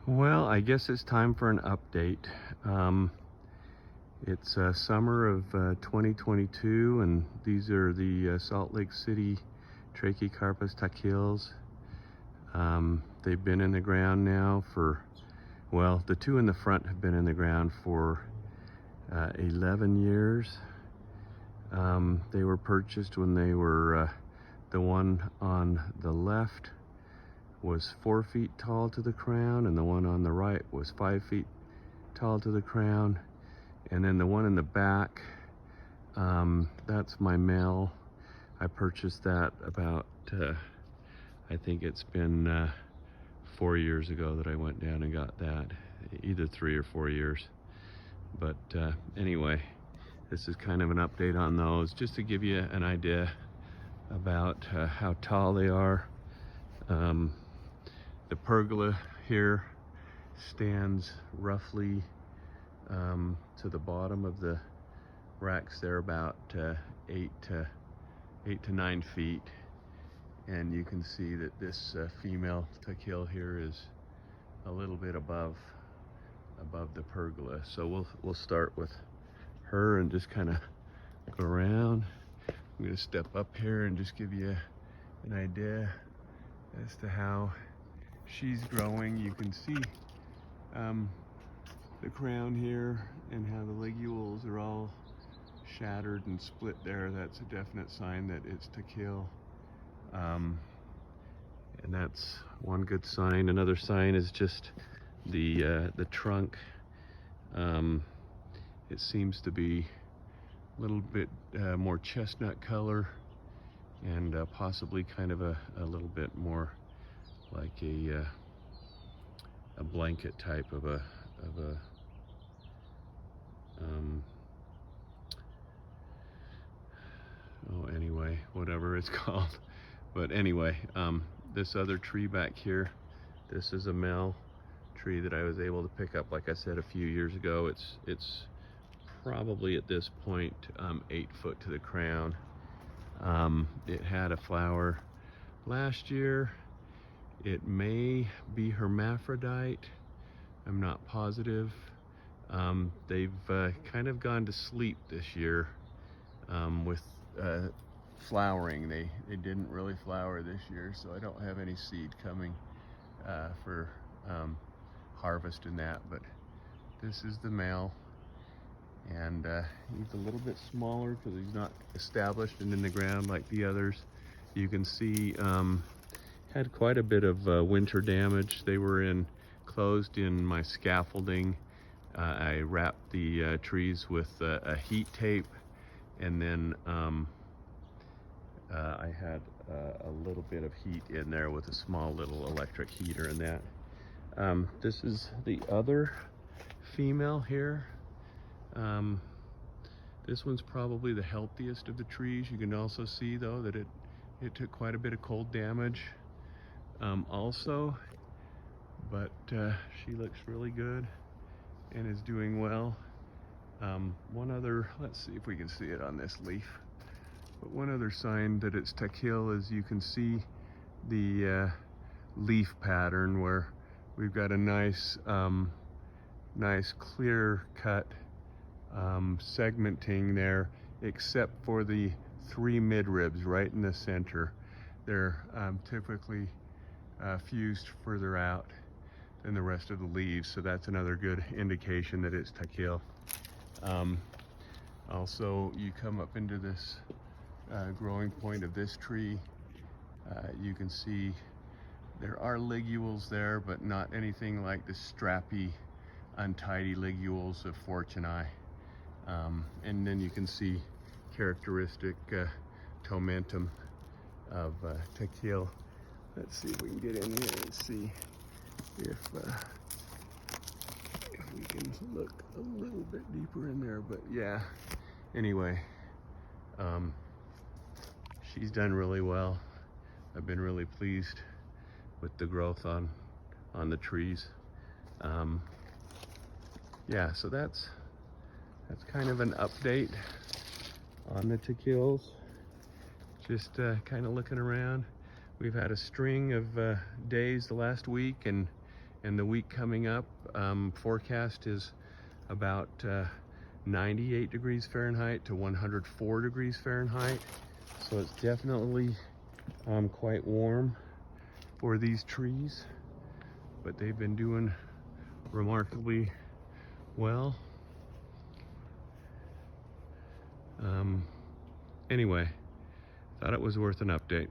Well, I guess it's time for an update. It's summer of 2022, and these are the Salt Lake City Trachycarpus Takils. They've been in the ground now for, well, the two in the front have been in the ground for 11 years. They were purchased when they were, the one on the left was 4 feet tall to the crown, and the one on the right was 5 feet tall to the crown. And then the one in the back, that's my male. I purchased that about, I think it's been 4 years ago that I went down and got that, either 3 or 4 years. But anyway, this is kind of an update on those, just to give you an idea about how tall they are. The pergola here stands roughly to the bottom of the racks. They're about 8 to 9 feet, and you can see that this female Takil here is a little bit above the pergola. So we'll start with her and just kind of go around. I'm going to step up here and just give you an idea as to how she's growing. You can see the crown here and how the ligules are all shattered and split there. That's a definite sign that it's Takil. And that's one good sign. Another sign is just the trunk. It seems to be a little bit more chestnut color, and possibly kind of a little bit more like a blanket type of a oh, anyway, whatever it's called. But anyway, this other tree back here, this is a male tree that I was able to pick up, like I said, a few years ago. It's probably at this point 8 foot to the crown. It had a flower last year. It may be hermaphrodite, I'm not positive. They've kind of gone to sleep this year with flowering. They didn't really flower this year, so I don't have any seed coming for harvest in that. But this is the male, and he's a little bit smaller because he's not established and in the ground like the others. You can see had quite a bit of winter damage. They were enclosed in my scaffolding. I wrapped the trees with a heat tape, and then I had a little bit of heat in there with a small little electric heater and that. This is the other female here. This one's probably the healthiest of the trees. You can also see though that it took quite a bit of cold damage also, but she looks really good and is doing well. One other, let's see if we can see it on this leaf, but one other sign that it's Takil is you can see the leaf pattern where we've got a nice clear cut segmenting there, except for the 3 midribs right in the center. They're typically fused further out than the rest of the leaves, so that's another good indication that it's Takil. Also, you come up into this growing point of this tree, you can see there are ligules there, but not anything like the strappy, untidy ligules of Fortunei. And then you can see characteristic tomentum of Takil. Let's see if we can get in here and see if we can look a little bit deeper in there. But yeah, anyway, she's done really well. I've been really pleased with the growth on the trees. Yeah, so that's kind of an update on the Takils. Just kind of looking around. We've had a string of days the last week, and And the week coming up, forecast is about 98 degrees Fahrenheit to 104 degrees Fahrenheit. So it's definitely quite warm for these trees, but they've been doing remarkably well. Anyway, thought it was worth an update.